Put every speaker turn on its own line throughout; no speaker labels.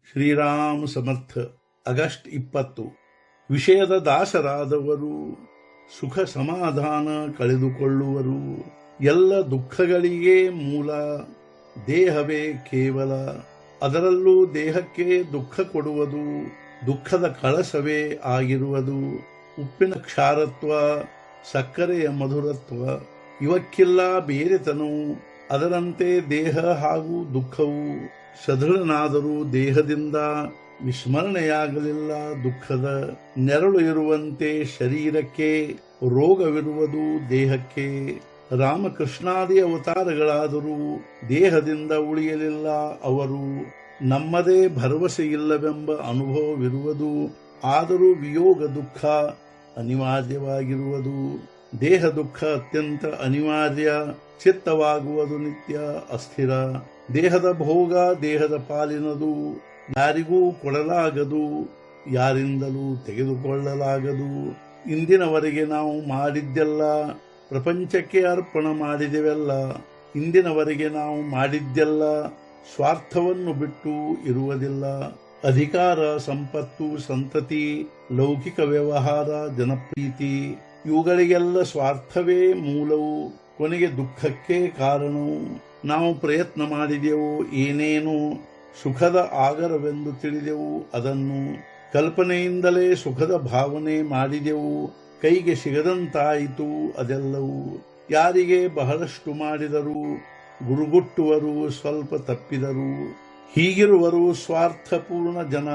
ಶ್ರೀರಾಮ ಸಮರ್ಥ. August 20. ವಿಷಯದ ದಾಸರಾದವರು ಸುಖ ಸಮಾಧಾನ ಕಳೆದುಕೊಳ್ಳುವರು. ಎಲ್ಲ ದುಃಖಗಳಿಗೆ ಮೂಲ ದೇಹವೇ ಕೇವಲ. ಅದರಲ್ಲೂ ದೇಹಕ್ಕೆ ದುಃಖ ಕೊಡುವುದು ದುಃಖದ ಕಳಸವೇ ಆಗಿರುವುದು. ಉಪ್ಪಿನ ಕ್ಷಾರತ್ವ, ಸಕ್ಕರೆಯ ಮಧುರತ್ವ ಇವಕ್ಕಿಲ್ಲ ಬೇರೆತನವು. ಅದರಂತೆ ದೇಹ ಹಾಗೂ ದುಃಖವು ಸದೃಢನಾದರೂ ದೇಹದಿಂದ ವಿಸ್ಮರಣೆಯಾಗಲಿಲ್ಲ. ದುಃಖದ ನೆರಳು ಇರುವಂತೆ ಶರೀರಕ್ಕೆ ರೋಗವಿರುವುದು ದೇಹಕ್ಕೆ. ರಾಮಕೃಷ್ಣಾದಿ ಅವತಾರಗಳಾದರೂ ದೇಹದಿಂದ ಉಳಿಯಲಿಲ್ಲ ಅವರು. ನಮ್ಮದೇ ಭರವಸೆಯಿಲ್ಲವೆಂಬ ಅನುಭವವಿರುವುದು. ಆದರೂ ವಿಯೋಗ ದುಃಖ ಅನಿವಾರ್ಯವಾಗಿರುವುದು. ದೇಹ ದುಃಖ ಅತ್ಯಂತ ಅನಿವಾರ್ಯ. ಚಿತ್ತವಾಗುವುದು ನಿತ್ಯ ಅಸ್ಥಿರ. ದೇಹದ ಭೋಗ ದೇಹದ ಪಾಲಿನದು. ಯಾರಿಗೂ ಕೊಡಲಾಗದು, ಯಾರಿಂದಲೂ ತೆಗೆದುಕೊಳ್ಳಲಾಗದು. ಇಂದಿನವರೆಗೆ ನಾವು ಮಾಡಿದ್ದೆಲ್ಲ ಪ್ರಪಂಚಕ್ಕೆ ಅರ್ಪಣ ಮಾಡಿದೆವೆಲ್ಲ. ಇಂದಿನವರೆಗೆ ನಾವು ಮಾಡಿದ್ದೆಲ್ಲ ಸ್ವಾರ್ಥವನ್ನು ಬಿಟ್ಟು ಇರುವುದಿಲ್ಲ. ಅಧಿಕಾರ, ಸಂಪತ್ತು, ಸಂತತಿ, ಲೌಕಿಕ ವ್ಯವಹಾರ, ಜನಪ್ರೀತಿ ಇವುಗಳಿಗೆಲ್ಲ ಸ್ವಾರ್ಥವೇ ಮೂಲವು. ಕೊನೆಗೆ ದುಃಖಕ್ಕೆ ಕಾರಣವು. ನಾವು ಪ್ರಯತ್ನ ಮಾಡಿದೆವು, ಏನೇನು ಸುಖದ ಆಗರವೆಂದು ತಿಳಿದೆವು. ಅದನ್ನು ಕಲ್ಪನೆಯಿಂದಲೇ ಸುಖದ ಭಾವನೆ ಮಾಡಿದೆವು. ಕೈಗೆ ಸಿಗದಂತಾಯಿತು ಅದೆಲ್ಲವೂ. ಯಾರಿಗೆ ಬಹಳಷ್ಟು ಮಾಡಿದರು ಗುರುಗುಟ್ಟುವರು, ಸ್ವಲ್ಪ ತಪ್ಪಿದರು. ಹೀಗಿರುವರು ಸ್ವಾರ್ಥಪೂರ್ಣ ಜನ.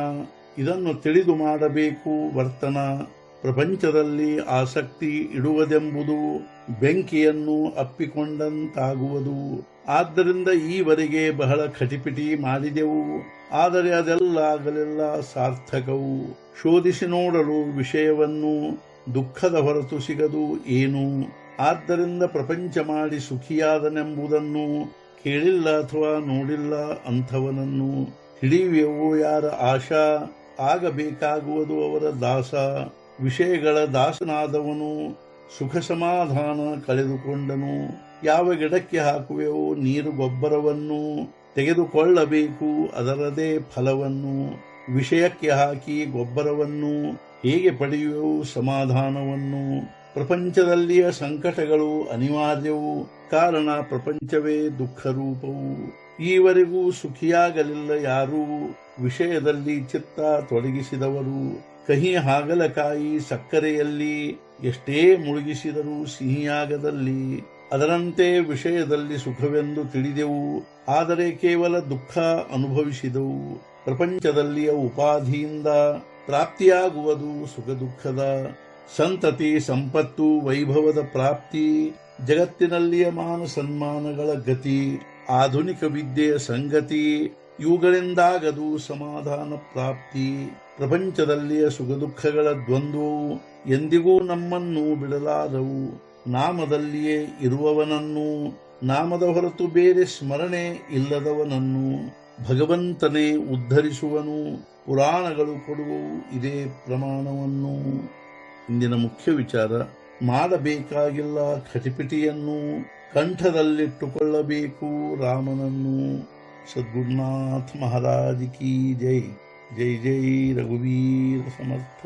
ಇದನ್ನು ತಿಳಿದು ಮಾಡಬೇಕು ವರ್ತನ. ಪ್ರಪಂಚದಲ್ಲಿ ಆಸಕ್ತಿ ಇಡುವುದೆಂಬುದು ಬೆಂಕಿಯನ್ನು ಅಪ್ಪಿಕೊಂಡಂತಾಗುವುದು. ಆದ್ದರಿಂದ ಈವರೆಗೆ ಬಹಳ ಖಟಿಪಿಟಿ ಮಾಡಿದೆವು, ಆದರೆ ಅದೆಲ್ಲ ಆಗಲಿಲ್ಲ ಸಾರ್ಥಕವು. ಶೋಧಿಸಿ ನೋಡಲು ವಿಷಯವನ್ನು ದುಃಖದ ಹೊರತು ಸಿಗದು ಏನು. ಆದ್ದರಿಂದ ಪ್ರಪಂಚ ಮಾಡಿ ಸುಖಿಯಾದನೆಂಬುದನ್ನು ಕೇಳಿಲ್ಲ ಅಥವಾ ನೋಡಿಲ್ಲ ಅಂಥವನನ್ನು. ಹಿಡಿಯುವೆವು ಯಾರ ಆಶಾ, ಆಗಬೇಕಾಗುವುದು ಅವರ ದಾಸ. ವಿಷಯಗಳ ದಾಸನಾದವನು ಸುಖ ಸಮಾಧಾನ ಕಳೆದುಕೊಂಡನು. ಯಾವ ಗಿಡಕ್ಕೆ ಹಾಕುವೆವೋ ನೀರು ಗೊಬ್ಬರವನ್ನು ತೆಗೆದುಕೊಳ್ಳಬೇಕು ಅದರದೇ ಫಲವನ್ನು. ವಿಷಯಕ್ಕೆ ಹಾಕಿ ಗೊಬ್ಬರವನ್ನು ಹೇಗೆ ಪಡೆಯುವೆವು ಸಮಾಧಾನವನ್ನು. ಪ್ರಪಂಚದಲ್ಲಿಯ ಸಂಕಟಗಳು ಅನಿವಾರ್ಯವು. ಕಾರಣ ಪ್ರಪಂಚವೇ ದುಃಖರೂಪವು. ಈವರೆಗೂ ಸುಖಿಯಾಗಲಿಲ್ಲ ಯಾರೂ ವಿಷಯದಲ್ಲಿ ಚಿತ್ತ ತೊಡಗಿಸಿದವರು. ಕಹಿ ಹಾಗಲಕಾಯಿ ಸಕ್ಕರೆಯಲ್ಲಿ ಎಷ್ಟೇ ಮುಳುಗಿಸಿದರೂ ಸಿಹಿಯಾಗದಲ್ಲಿ. ಅದರಂತೆ ವಿಷಯದಲ್ಲಿ ಸುಖವೆಂದು ತಿಳಿದೆವು, ಆದರೆ ಕೇವಲ ದುಃಖ ಅನುಭವಿಸಿದೆವು. ಪ್ರಪಂಚದಲ್ಲಿಯ ಉಪಾಧಿಯಿಂದ ಪ್ರಾಪ್ತಿಯಾಗುವುದು ಸುಖ ದುಃಖದ. ಸಂತತಿ, ಸಂಪತ್ತು, ವೈಭವದ ಪ್ರಾಪ್ತಿ, ಜಗತ್ತಿನಲ್ಲಿಯ ಮಾನ ಸನ್ಮಾನಗಳ ಗತಿ, ಆಧುನಿಕ ವಿದ್ಯೆಯ ಸಂಗತಿ ಇವುಗಳಿಂದಾಗದು ಸಮಾಧಾನ ಪ್ರಾಪ್ತಿ. ಪ್ರಪಂಚದಲ್ಲಿಯ ಸುಖ ದುಃಖಗಳ ದ್ವಂದ್ವವು ಎಂದಿಗೂ ನಮ್ಮನ್ನು ಬಿಡಲಾರವು. ನಾಮದಲ್ಲಿಯೇ ಇರುವವನನ್ನು, ನಾಮದ ಹೊರತು ಬೇರೆ ಸ್ಮರಣೆ ಇಲ್ಲದವನನ್ನು ಭಗವಂತನೇ ಉದ್ಧರಿಸುವನು. ಪುರಾಣಗಳು ಕೊಡುವವು ಇದೇ ಪ್ರಮಾಣವನ್ನು. ಇಂದಿನ ಮುಖ್ಯ ವಿಚಾರ: ಮಾಡಬೇಕಾಗಿಲ್ಲ ಖಟಿಪಿಟಿಯನ್ನು, ಕಂಠದಲ್ಲಿಟ್ಟುಕೊಳ್ಳಬೇಕು ರಾಮನನ್ನು. ಸದ್ಗುರುನಾಥ ಮಹಾರಾಜ್ ಕಿ ಜೈ. ಜೈ ಜೈ ರಘುವೀರ ಸಮರ್ಥ.